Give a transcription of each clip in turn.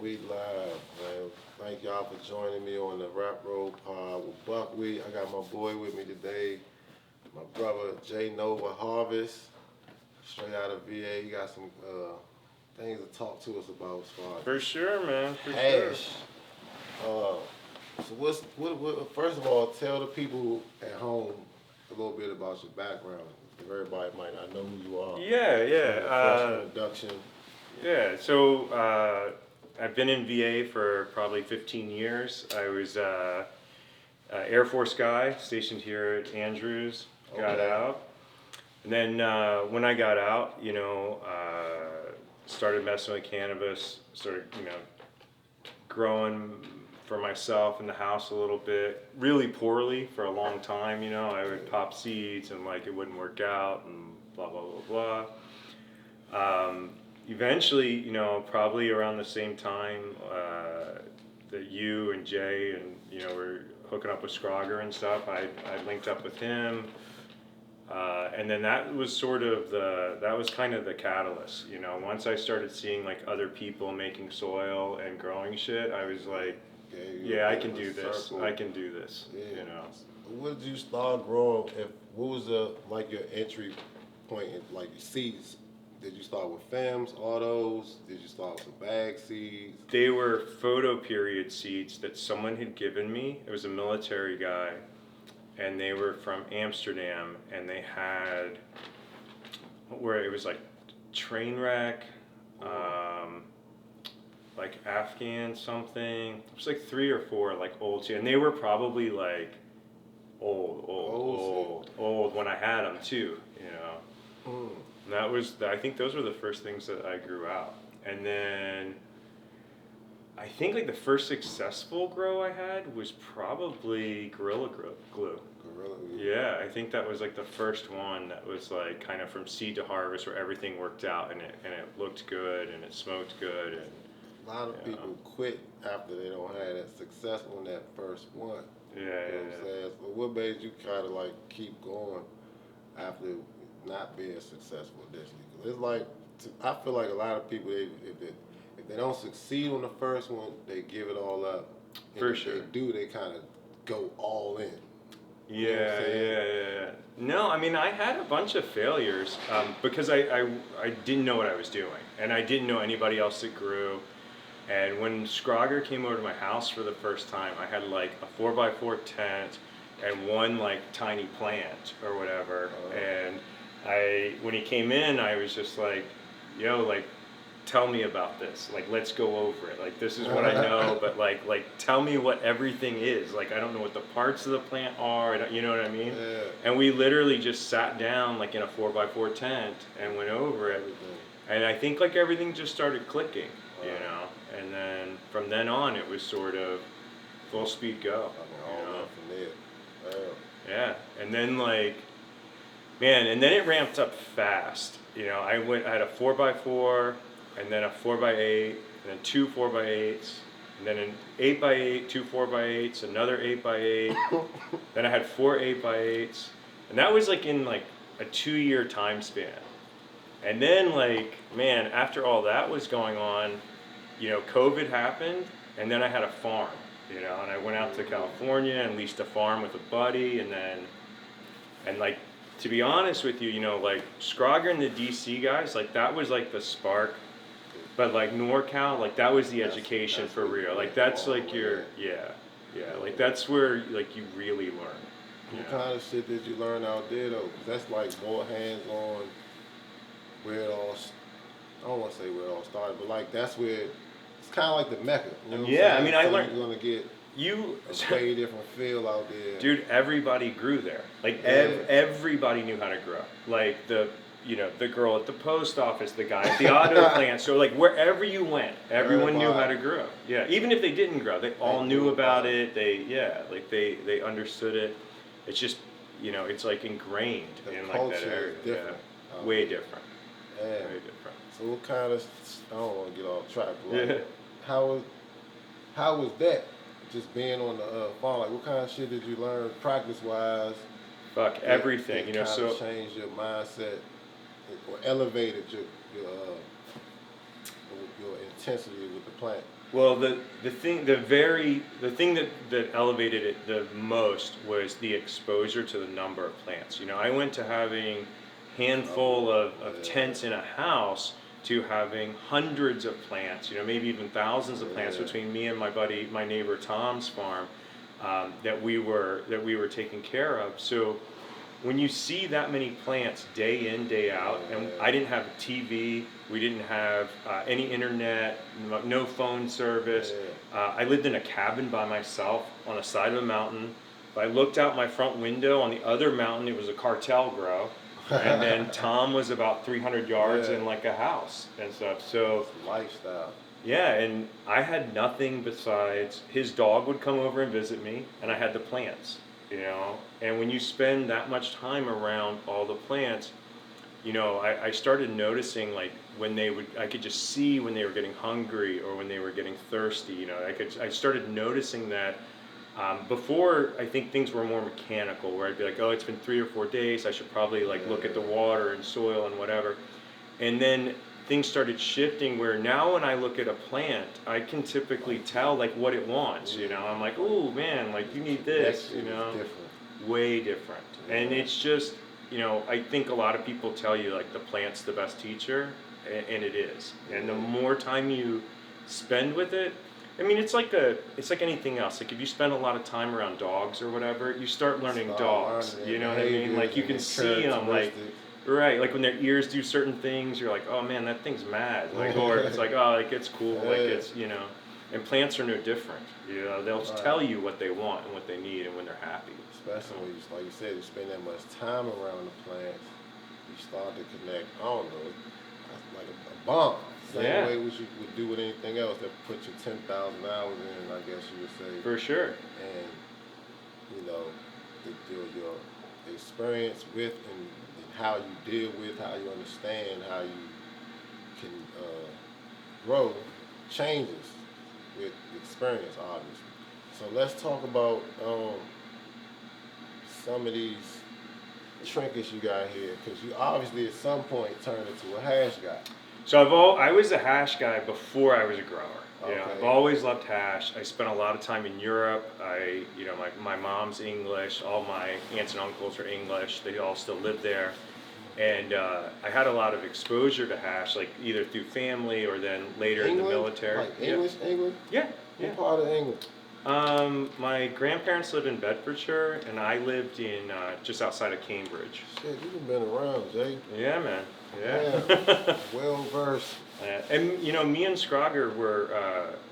We live, man. Thank y'all for joining me on the Rap Road Pod with Buckwheat. I got my boy with me today, my brother J Nova Harvest, straight out of VA. He got some things to talk to us about as far as For sure, man. For hash. So what? First of all, tell the people at home a little bit about your background. If everybody might not know who you are. sure. Yeah. Introduction. Yeah. So I've been in VA for probably 15 years. I was Air Force guy stationed here at Andrews. Got Okay. out, and then when I got out, started messing with cannabis. Started, growing for myself in the house a little bit, really poorly for a long time. I would pop seeds and it wouldn't work out and blah blah blah blah. Eventually, probably around the same time that you and Jay and were hooking up with Scrogger and stuff, I linked up with him. And then that was kind of the catalyst. Once I started seeing other people making soil and growing shit, I was like, yeah, I can do this. Circle. I can do this. Yeah. What did you start growing? What was your entry point in your seeds? Did you start with FEMs, autos? Did you start with some bag seeds? They were photo period seeds that someone had given me. It was a military guy, and they were from Amsterdam, and they had where it was train wreck, Afghan something. It was 3 or 4 old seeds, and they were probably old when I had them too. Mm. And I think those were the first things that I grew out. And then I think the first successful grow I had was probably Gorilla Glue. Gorilla. Yeah, I think that was the first one that was kind of from seed to harvest where everything worked out and it looked good and it smoked good. And a lot of people quit after they don't have that success on that first one. Yeah, you know what I'm saying? So what made you kind of keep going after not being successful initially? 'Cause it's I feel like a lot of people, if they don't succeed on the first one, they give it all up. And For if sure. they do, they kind of go all in. Yeah. No, I mean, I had a bunch of failures because I didn't know what I was doing, and I didn't know anybody else that grew. And when Scrogger came over to my house for the first time, I had a 4x4 tent and one tiny plant or whatever. And when he came in, I was just yo, tell me about this. Let's go over it. This is what I know, but tell me what everything is. I don't know what the parts of the plant are. You know what I mean? Yeah. And we literally just sat down in a 4x4 tent and went over it. And I think everything just started clicking, And then from then on, it was sort of full speed go. From there. Yeah, and then man, and then it ramped up fast. I had a 4x4, and then a 4x8, and then 2 4x8s, and then an 8x8, 2 4x8s, another 8x8. Then I had 4 8x8s, and that was in a 2-year time span. And then man, after all that was going on, COVID happened, and then I had a farm, and I went out to California and leased a farm with a buddy, and to be honest with you, Scrogger and the DC guys, that was the spark, but NorCal, that was the education for real. That's your, that's where you really learn. What kind of shit did you learn out there though? 'Cause that's more hands-on where it all, I don't want to say where it all started, but that's where, it's kind of the Mecca. You know what I'm saying? I mean, I learned. You're going to get a way different feel out there. Dude, everybody grew there. Everybody knew how to grow. The girl at the post office, the guy at the auto plant. So wherever you went, everyone knew how to grow. Yeah, even if they didn't grow, they all knew about it. They understood it. It's just it's ingrained in that area. Is different. Yeah. Way different. Yeah. Way different. So what kind of, I don't want to get off track, but how was that? Just being on the farm, what kind of shit did you learn practice-wise? Fuck, everything, that kind of changed your mindset or elevated your intensity with the plant? Well, the thing that elevated it the most was the exposure to the number of plants. I went to having handful of tents in a house to having hundreds of plants, maybe even thousands of plants Yeah. between me and my neighbor Tom's farm, that we were taking care of. So when you see that many plants day in, day out, and I didn't have a TV, we didn't have any internet, no phone service. I lived in a cabin by myself on the side of a mountain. If I looked out my front window on the other mountain, it was a cartel grow. And then Tom was about 300 yards Yeah. in like a house and stuff. So Lifestyle. yeah, and I had nothing besides his dog would come over and visit me, and I had the plants. And when you spend that much time around all the plants, I started noticing like I could just see when they were getting hungry or when they were getting thirsty. I started noticing that before. I think things were more mechanical, where I'd be like, oh, it's been 3 or 4 days. I should probably like look at the water and soil and whatever. And then things started shifting where now when I look at a plant, I can typically tell like what it wants. I'm like, oh man, like you need this. Different. Way different. And it's just, I think a lot of people tell you like the plant's the best teacher, and it is. And the more time you spend with it, I mean, it's like anything else. Like if you spend a lot of time around dogs or whatever, you start learning dogs. You know what I mean? Like you can see them, like right, like when their ears do certain things, you're like, oh man, that thing's mad. Like, or it's like, oh, like it's cool. Like it's, and plants are no different. They'll just tell you what they want and what they need and when they're happy. Especially when like you said, you spend that much time around the plants, you start to connect. I don't know, like a bond. Same way we would do with anything else that put your 10,000 hours in, I guess you would say. For sure. And your experience with and how you deal with, how you understand, how you can grow changes with experience, obviously. So let's talk about some of these trinkets you got here, because you obviously at some point turned into a hash guy. So I was a hash guy before I was a grower. Okay. I've always loved hash. I spent a lot of time in Europe. My mom's English. All my aunts and uncles are English. They all still live there. And I had a lot of exposure to hash, like either through family or then later England? in the military. Like English, England? Yeah. What part of England? My grandparents lived in Bedfordshire, and I lived in just outside of Cambridge. Shit, you've been around, Jay. Yeah, man. Yeah. Well versed. And me and Scrogger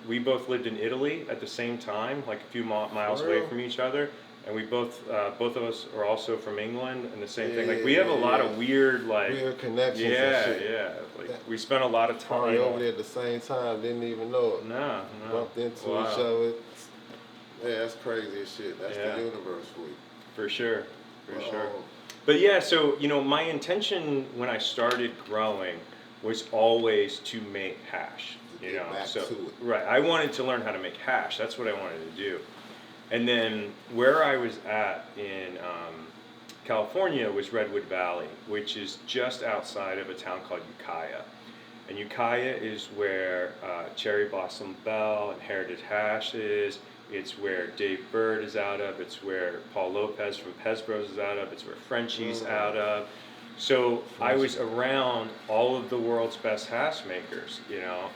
we both lived in Italy at the same time, like a few miles away from each other. And we both of us are also from England, and the same thing. Like we have a lot of weird connections. Yeah, and shit. yeah. Like we spent a lot of time. Probably over there at the same time, didn't even know it. No. Bumped into each other. Yeah, that's crazy as shit. That's the universe for you. For sure. But yeah, so my intention when I started growing was always to make hash. Right. I wanted to learn how to make hash. That's what I wanted to do. And then where I was at in California was Redwood Valley, which is just outside of a town called Ukiah. And Ukiah is where Cherry Blossom Bell and Heritage Hash is. It's where Dave Bird is out of. It's where Paul Lopez from Pez Bros is out of. It's where Frenchie's out of. So I was around all of the world's best hash makers,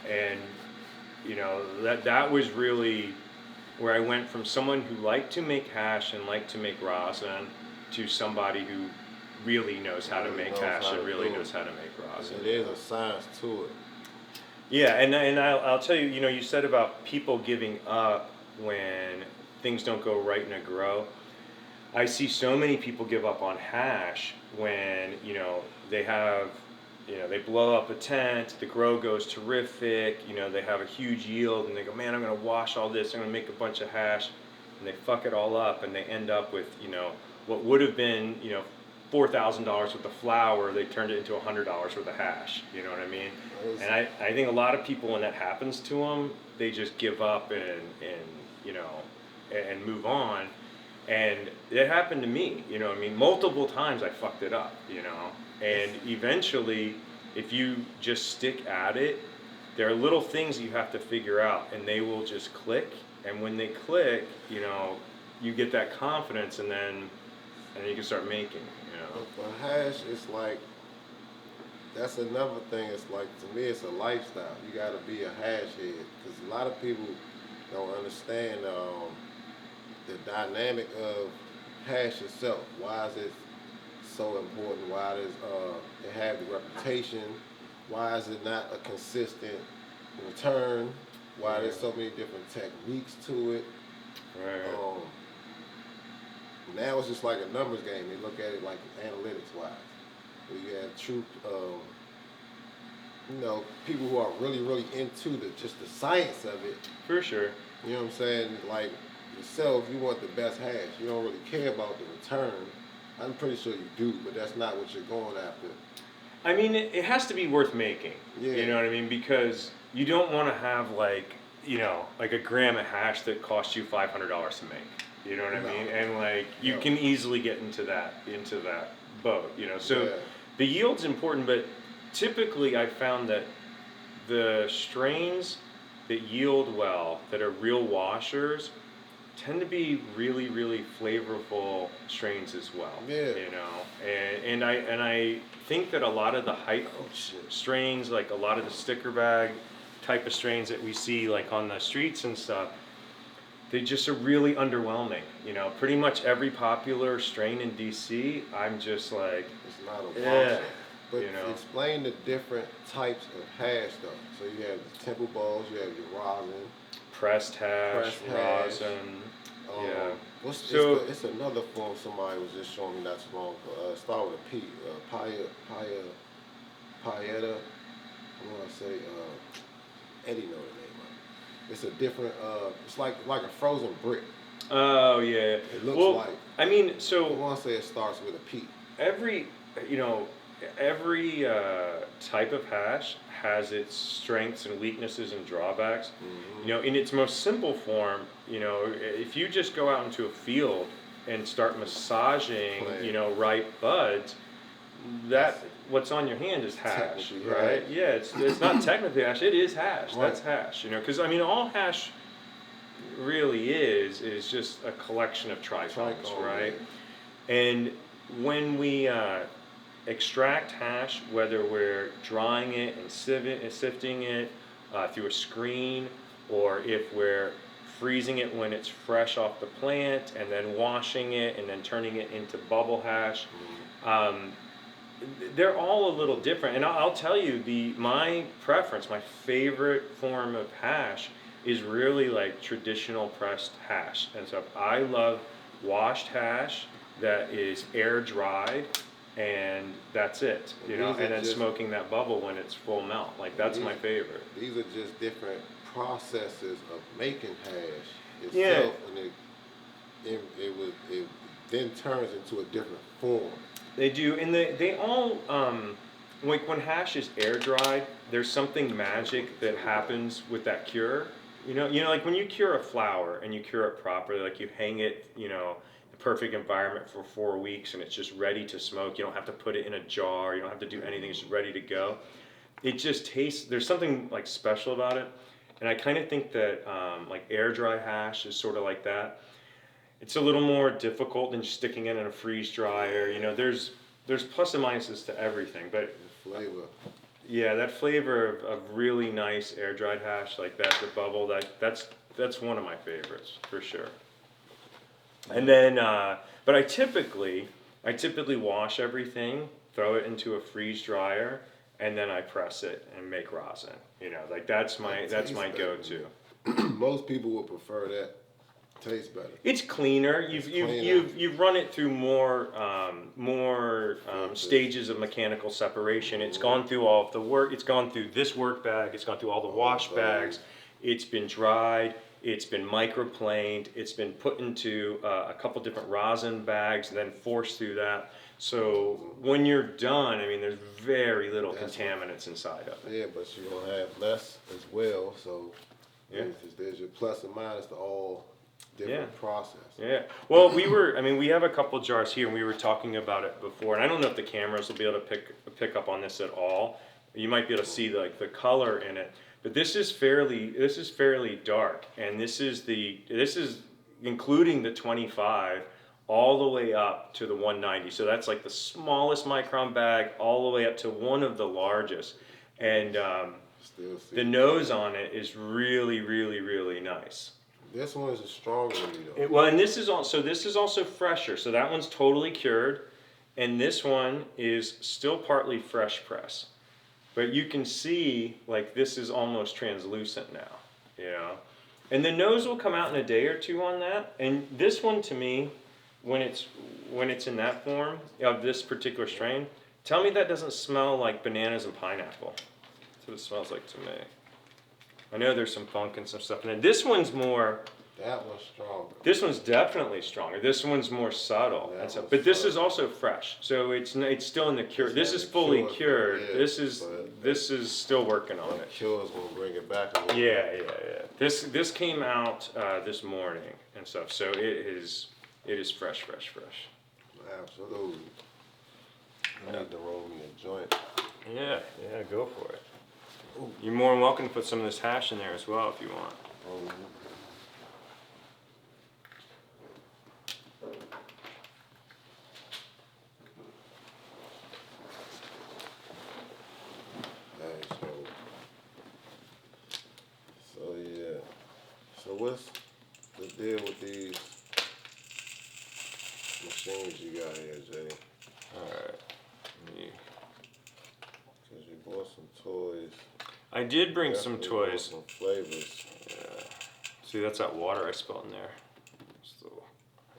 and that was really where I went from someone who liked to make hash and liked to make rosin to somebody who really knows how to make hash and really knows how to make rosin. It is a science to it. Yeah, and I'll tell you, you said about people giving up when things don't go right in a grow. I see so many people give up on hash when, they have, they blow up a tent, the grow goes terrific, they have a huge yield, and they go, man, I'm going to wash all this, I'm going to make a bunch of hash, and they fuck it all up, and they end up with, what would have been, $4,000 worth of flour, they turned it into $100 worth of hash, you know what I mean? And I think a lot of people, when that happens to them, they just give up and move on. And it happened to me, multiple times I fucked it up, and eventually, if you just stick at it, there are little things you have to figure out, and they will just click. And when they click, you get that confidence, and then you can start making. But for hash, it's like that's another thing. It's like to me, it's a lifestyle. You got to be a hash head because a lot of people don't understand the dynamic of hash itself. Why is it so important? Why does it have the reputation? Why is it not a consistent return? Why there's so many different techniques to it? Right. Now it's just like a numbers game. They look at it like analytics wise. Where you have true, people who are really, really into just the science of it. For sure. You know what I'm saying? Like yourself, you want the best hash. You don't really care about the return. I'm pretty sure you do, but that's not what you're going after. I mean, it has to be worth making. Yeah. You know what I mean? Because you don't want to have like a gram of hash that costs you $500 to make. You know what I mean? And like you can easily get into that boat. So the yield's important, but typically I found that the strains that yield well, that are real washers, tend to be really, really flavorful strains as well. Yeah. And I think that a lot of the hype strains, like a lot of the sticker bag type of strains that we see like on the streets and stuff, they just are really underwhelming. Pretty much every popular strain in DC, I'm just like, it's not a washer. But explain the different types of hash though. So you have the temple balls, you have your rosin, pressed hash, rosin. It's another form somebody was just showing me not too long ago. Start with a P. Paella. I want to say Eddie know the name of it. It's a different. It's like a frozen brick. Oh yeah. It looks like. I mean, I want to say it starts with a P. Every type of hash has its strengths and weaknesses and drawbacks. Mm-hmm. In its most simple form, if you just go out into a field and start massaging, ripe buds, what's on your hand is hash, right? Yeah, it's not technically hash, it is hash. Right. That's hash, because all hash really is just a collection of trichomes, right? Yeah. And when we extract hash, whether we're drying it and sifting it through a screen, or if we're freezing it when it's fresh off the plant and then washing it and then turning it into bubble hash, they're all a little different. And I'll tell you, my preference, my favorite form of hash is really like traditional pressed hash. And so I love washed hash that is air dried, and that's it, and then smoking that bubble when it's full melt. Like that's my favorite. These are just different processes of making hash itself, and it then turns into a different form. They do, and they all like when hash is air dried, there's something magic that happens with that cure. Like when you cure a flower and you cure it properly, like you hang it, perfect environment for 4 weeks and it's just ready to smoke. You don't have to put it in a jar, you don't have to do anything, it's just ready to go. It just tastes, there's something like special about it. And I kind of think that like air dry hash is sort of like that. It's a little more difficult than just sticking it in a freeze dryer. There's plus and minuses to everything, but flavor. Yeah, that flavor of really nice air dried hash like that, the bubble, that's one of my favorites for sure. And then, but I typically wash everything, throw it into a freeze dryer, and then I press it and make rosin. Like that's my go-to. Most people would prefer that. Tastes better. It's cleaner. You've run it through more stages of mechanical separation. It's gone through all of the work. It's gone through this work bag. It's gone through all the wash bags. It's been dried. It's been microplaned. It's been put into a couple different rosin bags and then forced through that. So when you're done, I mean, there's very little contaminants inside of it. Yeah, but you're gonna have less as well. So there's your plus and minus to all different process. Yeah. Well, we have a couple jars here, and we were talking about it before, and I don't know if the cameras will be able to pick up on this at all. You might be able to see the color in it. But this is fairly dark, and this is including the 25 all the way up to the 190. So that's like the smallest micron bag all the way up to one of the largest. And the nose on it is really, really, really nice. This one is stronger than me though. Well, and this is also fresher. So that one's totally cured, and this one is still partly fresh press. But you can see, like, this is almost translucent now, you know. And the nose will come out in a day or two on that. And this one, to me, when it's in that form of this particular strain, tell me that doesn't smell like bananas and pineapple. That's what it smells like to me. I know there's some funk and some stuff in it. This one's more. That one's stronger. This one's definitely stronger. This one's more subtle. But this is also fresh, so it's still in the cure. This is fully cured. Yeah, this is still working on it. Cure's gonna bring it back a little Yeah. This came out this morning and stuff, so it is fresh. Absolutely. I need to roll me a joint. Yeah, go for it. You're more than welcome to put some of this hash in there as well if you want. So what's the deal with these machines you got here, Jay? Alright. Cause you bought some toys. I did bring some toys. Some flavors. Yeah. See, that's that water I spilled in there.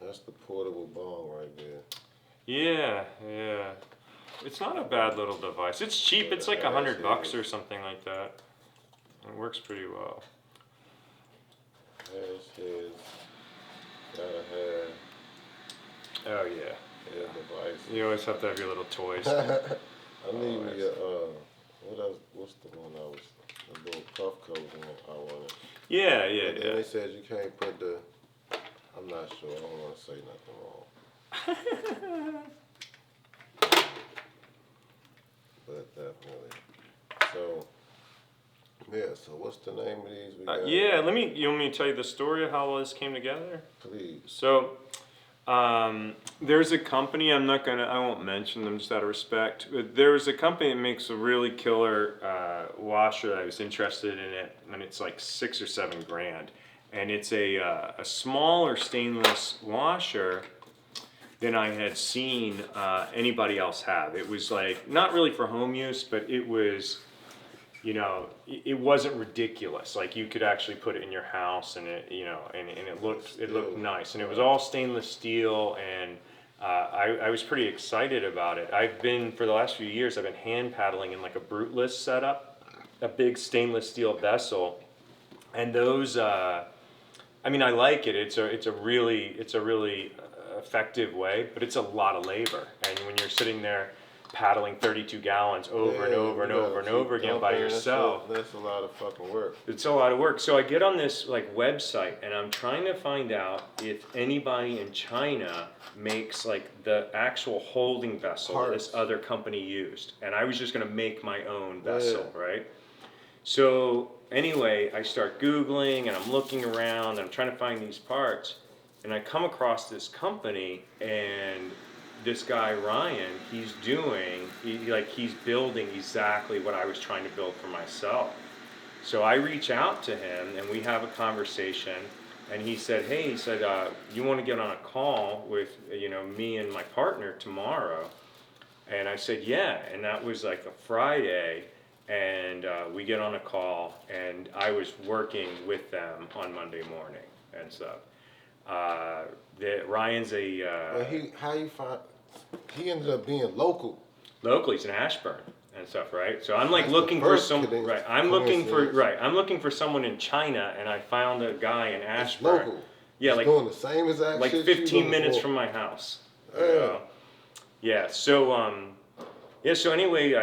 That's the portable bong right there. Yeah. It's not a bad little device. It's cheap. It's like $100 or something like that. It works pretty well. Gotta have. Oh yeah. Device. You always have to have your little toys. I need me a what's the one the little puff coat one I wanted. Yeah. Then they said you can't put the. I'm not sure. I don't want to say nothing wrong. But definitely. So. Yeah, so what's the name of these we got? You want me to tell you the story of how all this came together? Please. So, there's a company, I won't mention them just out of respect, but there's a company that makes a really killer washer. I was interested in it, and it's like $6 or $7 grand. And it's a smaller stainless washer than I had seen anybody else have. It was like, not really for home use, but it was, you know, it wasn't ridiculous. Like you could actually put it in your house, and it, you know, and it looked nice, and it was all stainless steel, and I was pretty excited about it. For the last few years, I've been hand paddling in like a bruteless setup, a big stainless steel vessel, and those. I mean, I like it. It's a really effective way, but it's a lot of labor, and when you're sitting there paddling 32 gallons over and over again by yourself. That's a lot of fucking work. It's a lot of work. So I get on this like website, and I'm trying to find out if anybody in China makes like the actual holding vessel that this other company used. And I was just gonna make my own vessel, right? So anyway, I start Googling, and I'm looking around, and I'm trying to find these parts, and I come across this company, and this guy Ryan, he's building exactly what I was trying to build for myself. So I reach out to him, and we have a conversation, and he said, you want to get on a call with me and my partner tomorrow? And I said, yeah. And that was like a Friday, and we get on a call, and I was working with them on Monday morning and stuff. Ryan's he ended up being local. Locally, he's in Ashburn and stuff, right? So I'm like looking for someone, right? I'm looking for someone in China, and I found a guy in Ashburn. It's local. Yeah, like doing the same exact like shit 15 minutes from my house. Yeah. So So anyway,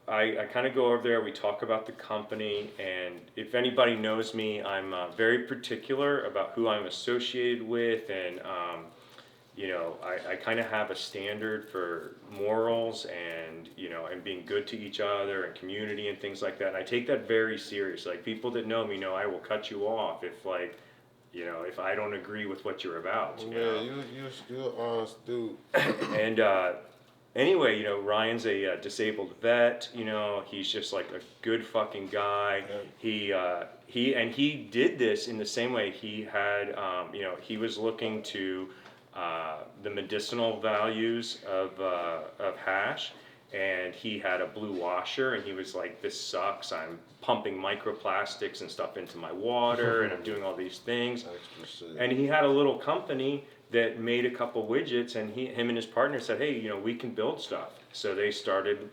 I kind of go over there. We talk about the company, and if anybody knows me, I'm very particular about who I'm associated with, and you know, I kind of have a standard for morals and, you know, and being good to each other and community and things like that. And I take that very serious. Like, people that know me know I will cut you off if, like, you know, if I don't agree with what you're about. You know? you're an honest dude. And anyway, you know, Ryan's a disabled vet. You know, he's just like a good fucking guy. He did this in the same way. He had, you know, he was looking to the medicinal values of hash, and he had a blue washer, and he was like, "This sucks. I'm pumping microplastics and stuff into my water, and I'm doing all these things." Extra shit. And he had a little company that made a couple widgets, and him and his partner said, "Hey, you know, we can build stuff." So they started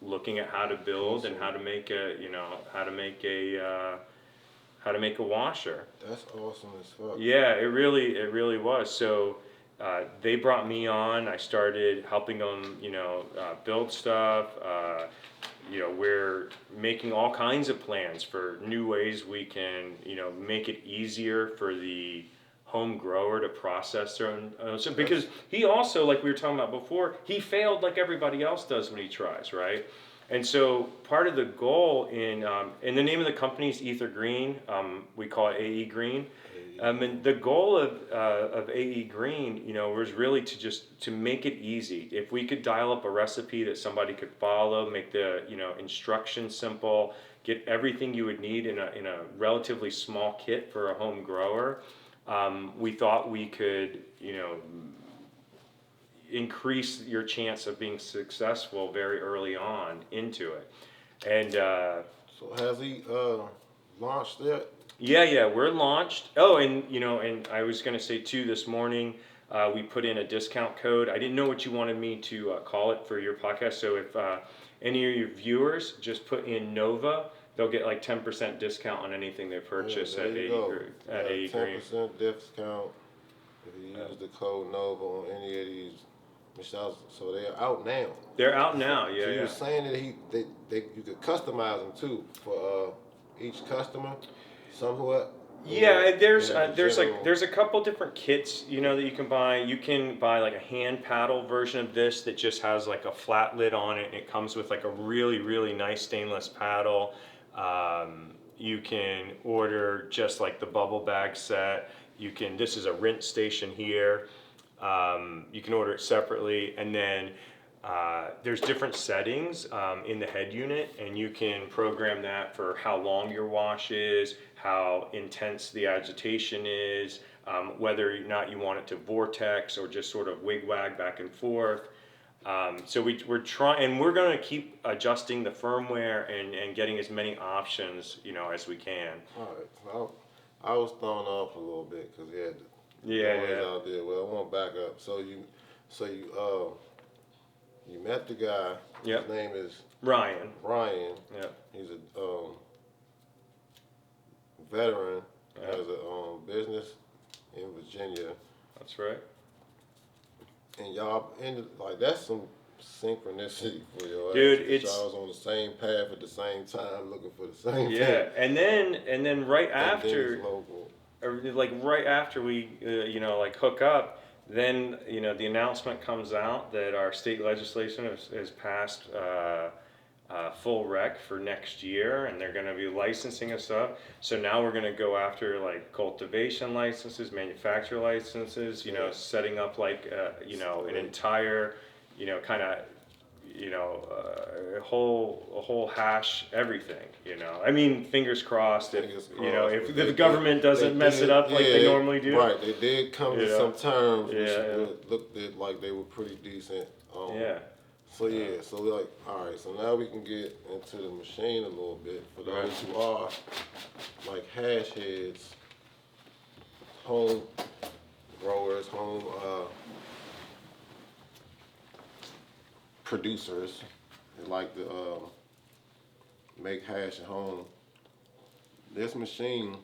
looking at how to build and how to make a, you know, how to make a washer. That's awesome as fuck. Yeah, it really was. So they brought me on. I started helping them, you know, build stuff. You know, we're making all kinds of plans for new ways we can, you know, make it easier for the home grower to process their own. So because he also, like we were talking about before, he failed like everybody else does when he tries, right? And so part of the goal and the name of the company is Aether Green. We call it AE Green. And the goal of AE Green, you know, was really to make it easy. If we could dial up a recipe that somebody could follow, make the, you know, instructions simple, get everything you would need in a relatively small kit for a home grower, we thought we could, you know, increase your chance of being successful very early on into it. And So has he launched yet? yeah, we're launched. Oh, and you know, and I was gonna say too, this morning we put in a discount code. I didn't know what you wanted me to call it for your podcast. So if any of your viewers just put in Nova, they'll get like 10% discount on anything they purchase at AE Green. 10% discount if you use the code NOVA on any of these machines. So they're out now. They're out now. So Yeah, you yeah. were saying that you could customize them too for each customer, somewhat. Yeah, there's general. there's a couple different kits, you know, that you can buy. You can buy like a hand paddle version of this that just has like a flat lid on it, and it comes with like a really nice stainless paddle. You can order just like the bubble bag set. This is a rinse station here. You can order it separately, and then there's different settings in the head unit, and you can program that for how long your wash is, how intense the agitation is, whether or not you want it to vortex or just sort of wig-wag back and forth. So we're trying, and we're going to keep adjusting the firmware and getting as many options, you know, as we can. All right. So I was thrown off a little bit because he had Yeah, noise yeah. out there. Well, I want to back up. So you met the guy. Yep. His name is Ryan. Brian. Yeah. He's a veteran. Yeah. Has a business in Virginia, That's right. and y'all ended like that's some synchronicity for your Dude, ass. it's- Y'all was on the same path at the same time, looking for the same Yeah, thing. and then right And then after, it's local. like right after we, you know, like hook up, then, you know, the announcement comes out that our state legislation has passed full rec for next year, and they're going to be licensing us up. So now we're going to go after like cultivation licenses, manufacturer licenses, you know, Yeah. setting up like, you know, an entire, you know, kind of, you know, a whole hash everything, you know. I mean, fingers crossed if, Fingers you know, crossed, if but the government doesn't mess it up like they normally do. Right, they did come to Yeah. some terms which Yeah. looked at like they were pretty decent. Yeah. So yeah, so we're like, all right, so now we can get into the machine a little bit for those who are like hash heads, home growers, home producers that like to make hash at home. This machine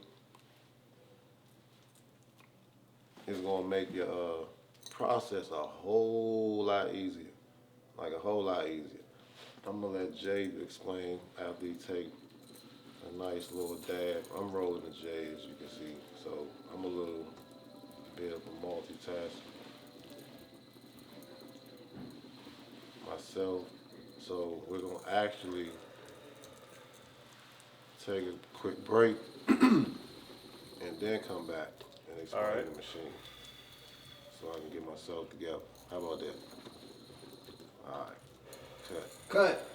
is gonna make your process a whole lot easier. Like a whole lot easier. I'm gonna let Jay explain after he take a nice little dab. I'm rolling the J as you can see, so I'm a little bit of a multitasker. myself. So we're gonna actually take a quick break and then come back and explain All right. the machine. So I can get myself together. How about that? All right. Cut. Cut.